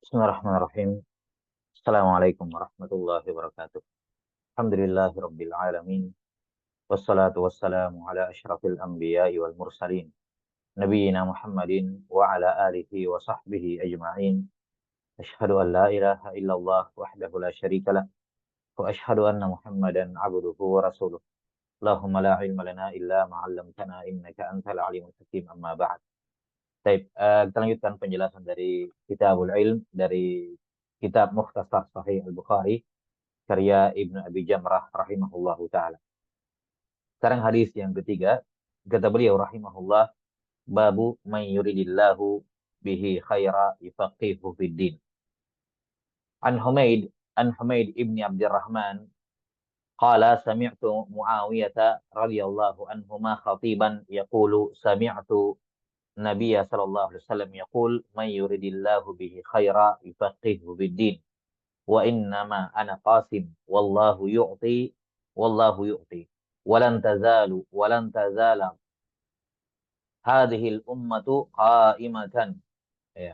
Bismillahirrahmanirrahim. Assalamualaikum warahmatullahi wabarakatuh. Alhamdulillahi rabbil alamin. Wassalatu wassalamu ala asyrafil anbiya'i wal mursalin. Nabiyyina Muhammadin wa ala alihi wa sahbihi ajma'in. Ashhadu an la ilaha illallah wahdahu la syarikalah. Wa ashhadu anna Muhammadan abduhu wa rasuluh. Allahumma la ilma lana illa ma'allamtana innaka antal alimul hakim amma ba'd. Baik, kita lanjutkan penjelasan dari Kitabul Ilm dari kitab Mukhtasar Sahih Al-Bukhari karya Ibnu Abi Jamrah rahimahullahu taala. Sekarang hadis yang ketiga, kata beliau rahimahullah, babu may yuridillahu bihi khaira yufaqihu fid din. An Humaid ibni Abdurrahman qala sami'tu Muawiyah radhiyallahu anhuma khatiban yaqulu sami'tu Nabiya sallallahu alaihi wasallam yaqul may yuridillahu bihi khaira yufaqihu fid din. Wa innama ana qasim wallahu yu'ti walan tazala hadhil ummatu ya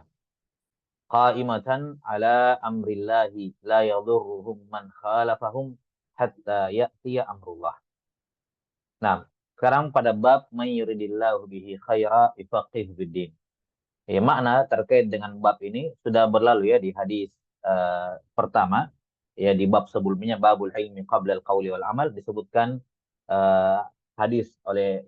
qa'imatan ala amrillahi la yadhurruhum man khalafahum hatta ya'tiya amrullah. Nah, sekarang pada bab may yuridillahu bihi khaira yufaqihu fiddin. Ya, makna terkait dengan bab ini sudah berlalu ya di hadis pertama, ya di bab sebelumnya babul ilmi qabla al-qauli wal amal disebutkan eh, hadis oleh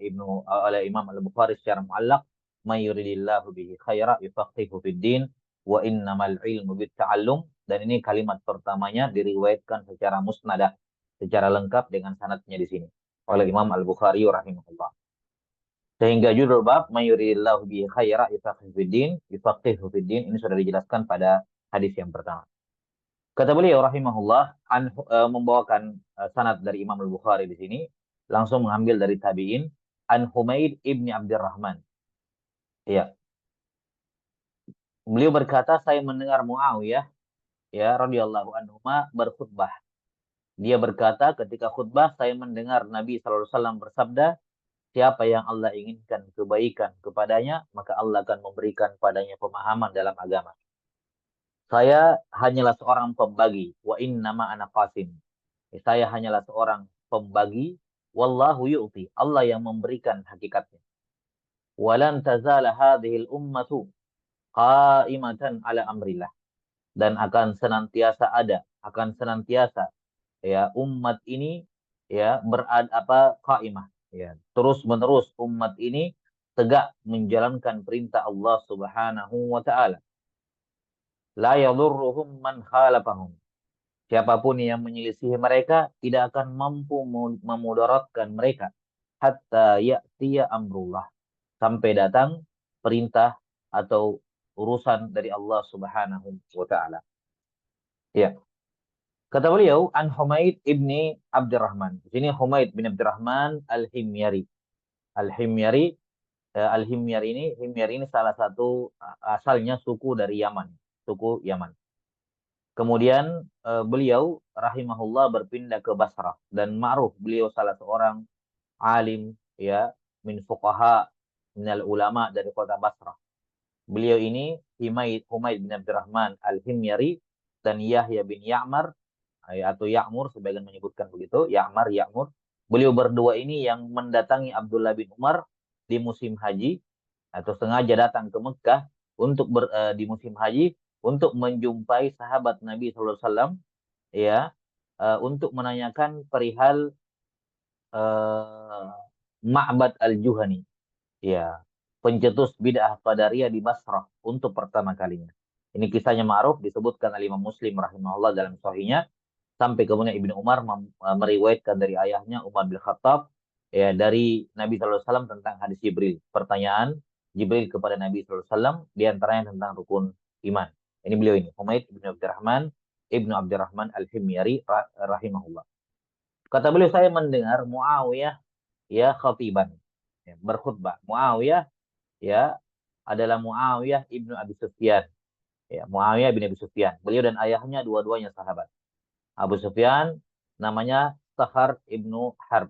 Imam Al-Bukhari secara muallaq, may yuridillahu bihi khaira yufaqihu fid din wa innamal ilmu bit ta'allum, dan ini kalimat pertamanya diriwayatkan secara musnadah, secara lengkap dengan sanadnya di sini oleh Imam Al-Bukhari rahimahullah. Sehingga judul bab mayuridillahu bihi khaira yufaqihu fiddin ini sudah dijelaskan pada hadis yang pertama. Kata beliau rahimahullah membawakan sanad dari Imam Al-Bukhari di sini langsung mengambil dari tabi'in an Humaid ibni Abdurrahman. Ya, beliau berkata saya mendengar Muawiyah ya radhiyallahu anhu berkhutbah. Dia berkata ketika khutbah saya mendengar Nabi sallallahu alaihi wasallam bersabda, siapa yang Allah inginkan kebaikan kepadanya, maka Allah akan memberikan padanya pemahaman dalam agama. Saya hanyalah seorang pembagi. Wa innama ana qasim. Saya hanyalah seorang pembagi. Wallahu yu'ti. Allah yang memberikan hakikatnya. Walan tazala hadhil ummatu qa'imatan ala amrillah. Dan akan senantiasa ada, akan senantiasa ya umat ini ya berada qaimah ya terus menerus umat ini tegak menjalankan perintah Allah Subhanahu wa taala. La yadhurruhum man khalafahum. Siapapun yang menyelisihi mereka tidak akan mampu memudaratkan mereka hatta ya'tiya amrullah, sampai datang perintah atau urusan dari Allah Subhanahu wa taala. Ya. Kata beliau, an Humaid ibni Abdurrahman. Di sini Humaid bin Abdurrahman Al-Himyari. Al-Himyari, Himyari ini salah satu asalnya suku dari Yaman, suku Yaman. Kemudian beliau rahimahullah berpindah ke Basrah dan ma'ruf beliau salah seorang alim ya min fuqaha minal ulama dari kota Basrah. Beliau ini Humaid bin Abdurrahman Al-Himyari dan Yahya bin Ya'mar atau Ya'mur sebagian menyebutkan begitu, Ya'mur. Beliau berdua ini yang mendatangi Abdullah bin Umar di musim haji atau sengaja datang ke Mekah di musim haji untuk menjumpai sahabat Nabi sallallahu alaihi wasallam ya untuk menanyakan perihal uh, Ma'bad Al-Juhani ya, pencetus bid'ah Qadariyah di Basrah untuk pertama kalinya. Ini kisahnya ma'ruf disebutkan oleh Imam Muslim rahimahullah dalam sahihnya. Sampai kemudian Ibnu Umar meriwayatkan dari ayahnya Umar bin Khattab ya dari Nabi sallallahu alaihi wasallam tentang hadis Jibril. Pertanyaan Jibril kepada Nabi sallallahu alaihi wasallam di antaranya tentang rukun iman. Ini beliau ini, Humaid Ibnu Abdurrahman Al-Himyari rahimahullah. Kata beliau saya mendengar Muawiyah ya khatiban, ya, berkhutbah. Muawiyah ya adalah Muawiyah Ibnu Abi Sufyan. Ya, Muawiyah bin Abi Sufyan. Beliau dan ayahnya dua-duanya sahabat. Abu Sufyan namanya Sahar ibnu Harb.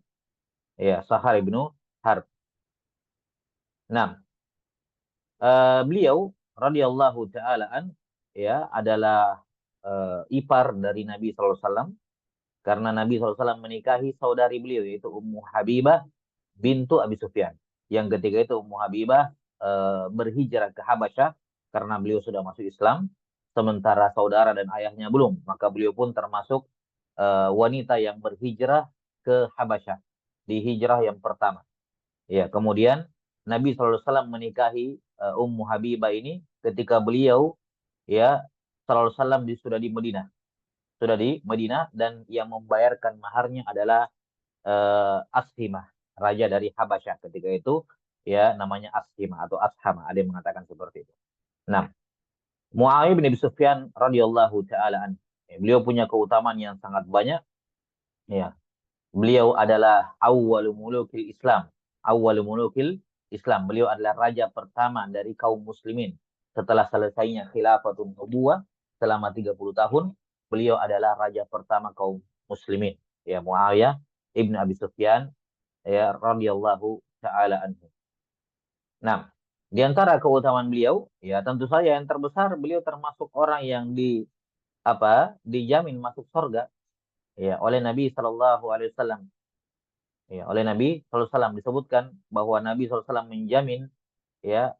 Ya, Sahar ibnu Harb. Nah, beliau radhiyallahu taalaan ya adalah ipar dari Nabi sallallahu alaihi wasallam, karena Nabi sallallahu alaihi wasallam menikahi saudari beliau yaitu Ummu Habibah bintu Abi Sufyan. Yang ketiga itu Ummu Habibah berhijrah ke Habasyah karena beliau sudah masuk Islam, sementara saudara dan ayahnya belum. Maka beliau pun termasuk wanita yang berhijrah ke Habasyah di hijrah yang pertama. Ya, kemudian Nabi SAW menikahi Ummu Habibah ini ketika beliau ya SAW sudah di Madinah, dan yang membayarkan maharnya adalah Ashimah, raja dari Habasyah ketika itu, ya namanya Ashimah atau Ashama, ada yang mengatakan seperti itu. Nah, Muawiyah bin Abi Sufyan radhiyallahu taala anhu, beliau punya keutamaan yang sangat banyak. Ya, beliau adalah awwalu mulukil Islam, awwalu mulukil Islam. Beliau adalah raja pertama dari kaum muslimin. Setelah selesainya khilafatun nubuwah selama 30 tahun, beliau adalah raja pertama kaum muslimin. Ya, Muawiyah ibn Abi Sufyan ya radhiyallahu taala anhu. Nah, di antara keutamaan beliau, ya tentu saja yang terbesar beliau termasuk orang yang dijamin masuk surga ya oleh Nabi Shallallahu alaihi wasallam. Ya, oleh Nabi Shallallahu alaihi wasallam disebutkan bahwa Nabi Shallallahu alaihi wasallam menjamin ya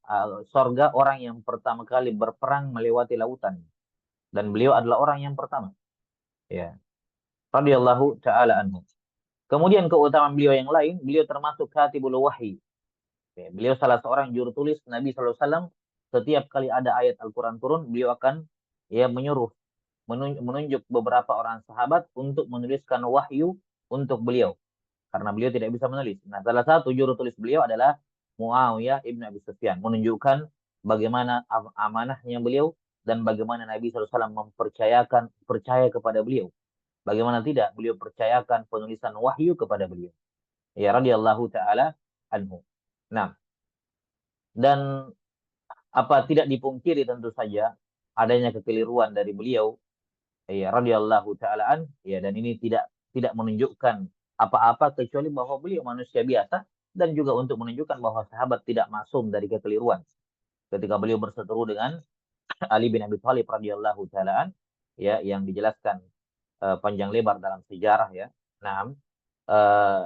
surga orang yang pertama kali berperang melewati lautan, dan beliau adalah orang yang pertama. Ya, radhiyallahu taala anhu. Kemudian keutamaan beliau yang lain, beliau termasuk katibul wahyi. Ya, beliau salah seorang juru tulis Nabi Shallallahu alaihi wasallam. Setiap kali ada ayat Al-Quran turun, beliau akan ya menunjuk beberapa orang sahabat untuk menuliskan wahyu untuk beliau, karena beliau tidak bisa menulis. Nah, salah satu juru tulis beliau adalah Muawiyah ibn Abi Sufyan, menunjukkan bagaimana amanahnya beliau dan bagaimana Nabi SAW percaya kepada beliau. Bagaimana tidak beliau percayakan penulisan wahyu kepada beliau. Ya radhiyallahu taala anhu. Nah, dan tidak dipungkiri tentu saja adanya kekeliruan dari beliau ya radhiyallahu taala an, ya, dan ini tidak menunjukkan apa-apa kecuali bahwa beliau manusia biasa, dan juga untuk menunjukkan bahwa sahabat tidak masum dari kekeliruan ketika beliau berseteru dengan Ali bin Abi Thalib radhiyallahu taala an, ya, yang dijelaskan panjang lebar dalam sejarah ya. Nah, eh,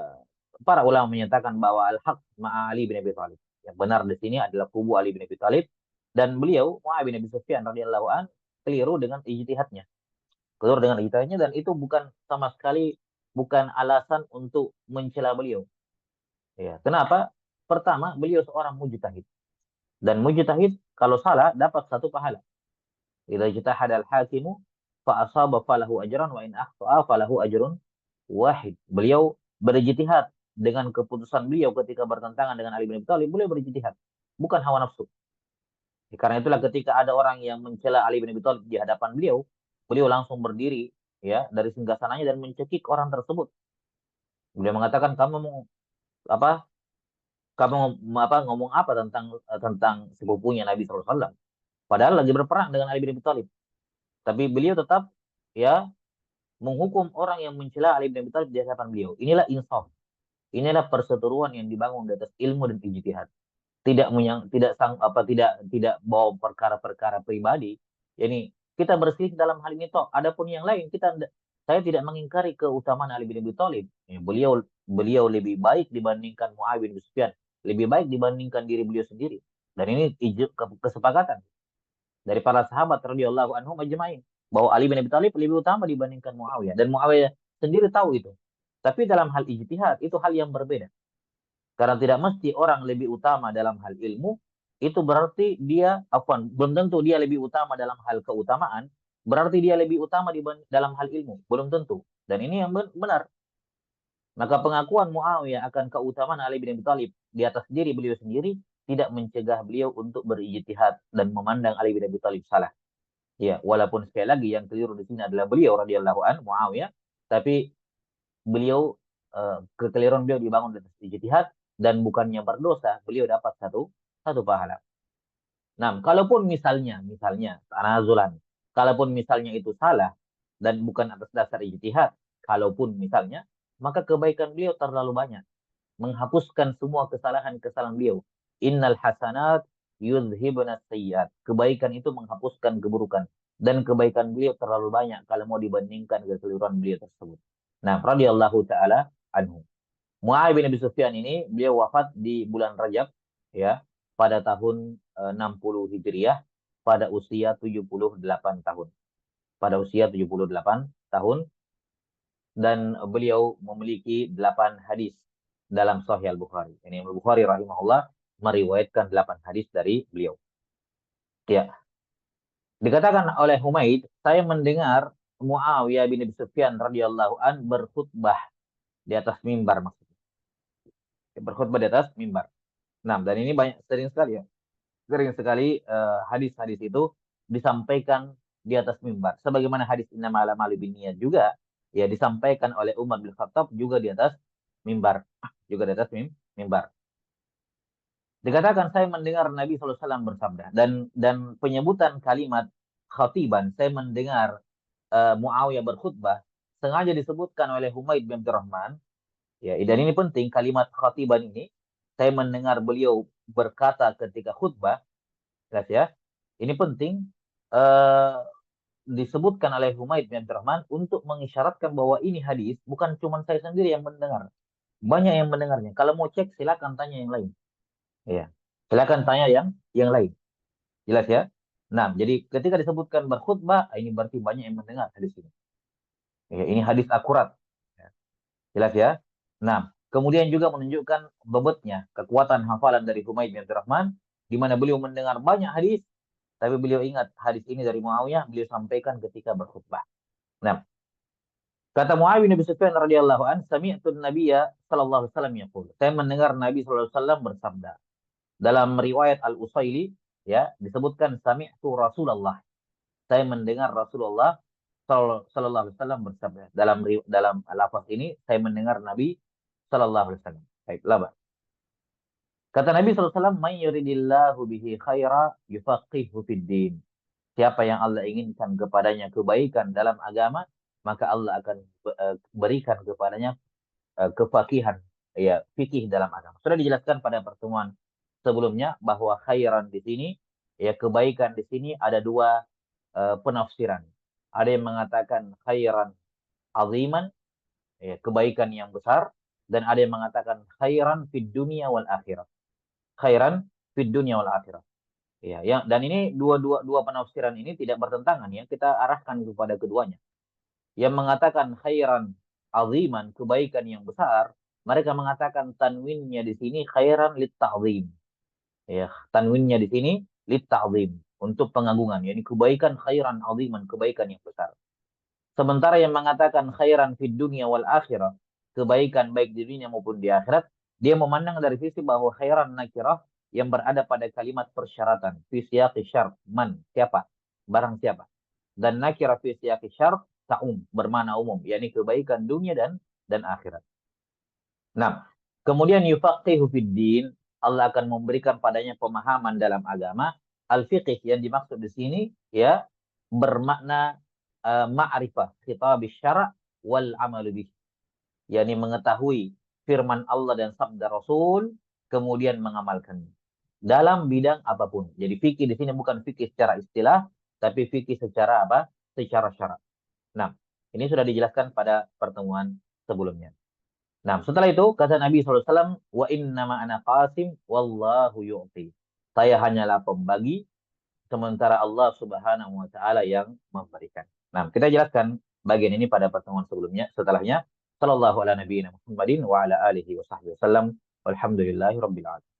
para ulama menyatakan bahwa al-haq ma'a Ali bin Abi Thalib. Yang benar di sini adalah kubu Ali bin Abi Thalib, dan beliau Muawiyah bin Abi Sufyan radhiyallahu an keliru dengan ijtihadnya. Keliru dengan ijtihadnya, dan itu bukan sama sekali bukan alasan untuk mencela beliau. Ya, kenapa? Pertama, beliau seorang mujtahid. Dan mujtahid kalau salah dapat satu pahala. Idza ijtahada al-hakimu fa asaba falahu ajran wa in akhta'a falahu ajrun wahid. Beliau berijtihad dengan keputusan beliau ketika bertentangan dengan Ali bin Abi Thalib, beliau berijtihad, bukan hawa nafsu. Karena itulah ketika ada orang yang mencela Ali bin Abi Thalib di hadapan beliau, beliau langsung berdiri ya dari singgasananya dan mencekik orang tersebut. Beliau mengatakan, kamu mau apa? Kamu ngomong apa tentang sepupunya Nabi SAW? Padahal lagi berperang dengan Ali bin Abi Thalib. Tapi beliau tetap ya menghukum orang yang mencela Ali bin Abi Thalib di hadapan beliau. Inilah insaf. Inilah perseteruan yang dibangun di atas ilmu dan ijtihad. Tidak bawa perkara-perkara pribadi. Jadi kita berselisih dalam hal ini toh. Adapun yang lain saya tidak mengingkari keutamaan Ali bin Abi Thalib. Ya, beliau lebih baik dibandingkan Muawiyah bin Sufyan, lebih baik dibandingkan diri beliau sendiri. Dan ini kesepakatan dari para sahabat radhiyallahu anhum ajma'in bahwa Ali bin Abi Thalib lebih utama dibandingkan Muawiyah, dan Muawiyah sendiri tahu itu. Tapi dalam hal ijtihad itu hal yang berbeda. Karena tidak mesti orang lebih utama dalam hal ilmu, itu berarti belum tentu dia lebih utama dalam hal keutamaan, berarti dia lebih utama dalam hal ilmu. Belum tentu. Dan ini yang benar. Maka pengakuan Muawiyah akan keutamaan Ali bin Abi Thalib di atas diri beliau sendiri tidak mencegah beliau untuk berijtihad dan memandang Ali bin Abi Thalib salah. Ya, walaupun sekali lagi yang keliru di sini adalah beliau radhiyallahu an Muawiyah, tapi beliau kekeliruan beliau dibangun dari ijtihad, dan bukannya berdosa, beliau dapat satu satu pahala. Nah, kalaupun misalnya tanazulan, kalaupun misalnya itu salah dan bukan atas dasar ijtihad, kalaupun misalnya, maka kebaikan beliau terlalu banyak, menghapuskan semua kesalahan-kesalahan beliau. Innal hasanat yudhibna sayyiat. Kebaikan itu menghapuskan keburukan. Dan kebaikan beliau terlalu banyak kalau mau dibandingkan keseluruhan beliau tersebut. Nah, radhiyallahu taala anhu. Muawiyah bin Abi Sufyan ini beliau wafat di bulan Rajab ya pada tahun 60 Hijriah pada usia 78 tahun. Pada usia 78 tahun dan beliau memiliki 8 hadis dalam Sahih Al-Bukhari. Ini Al-Bukhari rahimahullah meriwayatkan 8 hadis dari beliau. Ya, dikatakan oleh Humaid, saya mendengar Muawiyah bin Abi Sufyan radhiyallahu an berkhutbah di atas mimbar maksudnya. Berkhutbah di atas mimbar. Nah, dan ini banyak sering sekali ya. Sering sekali hadis-hadis itu disampaikan di atas mimbar. Sebagaimana hadis innama a'malu binniyat juga ya disampaikan oleh Umar bin Khattab juga di atas mimbar. Juga di atas mimbar. Dikatakan saya mendengar Nabi SAW bersabda dan penyebutan kalimat khatiban saya mendengar Muawiyah berkhutbah sengaja disebutkan oleh Humaid bin Abdurrahman ya dan ini penting kalimat khatiban ini saya mendengar beliau berkata ketika khutbah jelas ya ini penting eh, disebutkan oleh Humaid bin Abdurrahman untuk mengisyaratkan bahwa ini hadis bukan cuma saya sendiri yang mendengar banyak yang mendengarnya kalau mau cek silakan tanya yang lain. Ya. Silakan tanya yang lain. Jelas ya? Nah, jadi ketika disebutkan berkhutbah, ini berarti banyak yang mendengar hadis ini. Ya, ini hadis akurat. Ya. Jelas ya? Nah, kemudian juga menunjukkan bobotnya, kekuatan hafalan dari Humaid bin Abdurrahman, di mana beliau mendengar banyak hadis, tapi beliau ingat hadis ini dari Muawiyah, beliau sampaikan ketika berkhutbah. Nah, kata Muawiyah bin Abi Sufyan radhiyallahu an, sami'tu an-nabiyya sallallahu alaihi wasallam yaqul. Saya mendengar Nabi sallallahu alaihi wasallam bersabda. Dalam riwayat Al-Usaili ya disebutkan sami'tu Rasulullah. Saya mendengar Rasulullah sallallahu alaihi wasallam bersabda. Dalam lafaz ini saya mendengar Nabi sallallahu alaihi wasallam. Baiklah, Pak. Kata Nabi sallallahu alaihi wasallam, "May yuridillahu bihi khaira yufaqihu fid din." Siapa yang Allah inginkan kepadanya kebaikan dalam agama, maka Allah akan berikan kepadanya kefakihan ya fikih dalam agama. Sudah dijelaskan pada pertemuan sebelumnya bahwa khairan di sini ya kebaikan di sini ada dua penafsiran. Ada yang mengatakan khairan aziman ya kebaikan yang besar dan ada yang mengatakan khairan fid dunya wal akhirah. Khairan fid dunya wal akhirah. Ya, dan ini dua penafsiran ini tidak bertentangan ya. Kita arahkan kepada keduanya. Yang mengatakan khairan aziman, kebaikan yang besar, mereka mengatakan tanwinnya di sini khairan lit ta'zim. Ya, tanwinnya di sini lit ta'zim, untuk pengagungan. Yani kebaikan khairan aziman, kebaikan yang besar. Sementara yang mengatakan khairan fid dunya wal akhirah, kebaikan baik di dunia maupun di akhirat, dia memandang dari sisi bahwa khairan nakirah yang berada pada kalimat persyaratan. Fi siyaqi syart, man, siapa? Barang siapa? Dan nakirah fi siyaqi syart, ta'um, bermana umum. Yani kebaikan dunia dan akhirat. Nah, kemudian yufaqihu fid din, Allah akan memberikan padanya pemahaman dalam agama. Al-fiqih yang dimaksud di sini ya bermakna ma'rifah khitab syara' wal amalu bih. Yani mengetahui firman Allah dan sabda Rasul kemudian mengamalkannya dalam bidang apapun. Jadi fikih di sini bukan fikih secara istilah tapi fikih secara apa? Secara syarak. Nah, ini sudah dijelaskan pada pertemuan sebelumnya. Nah, setelah itu kata Nabi SAW, wa innama ana qasim wallahu yu'ti. Saya hanyalah pembagi, sementara Allah Subhanahu wa taala yang memberikan. Nah, kita jelaskan bagian ini pada pertemuan sebelumnya. Setelahnya, sallallahu ala nabiyina Muhammadin wa ala alihi wa sahbihi wasallam. Walhamdulillahi rabbil alamin.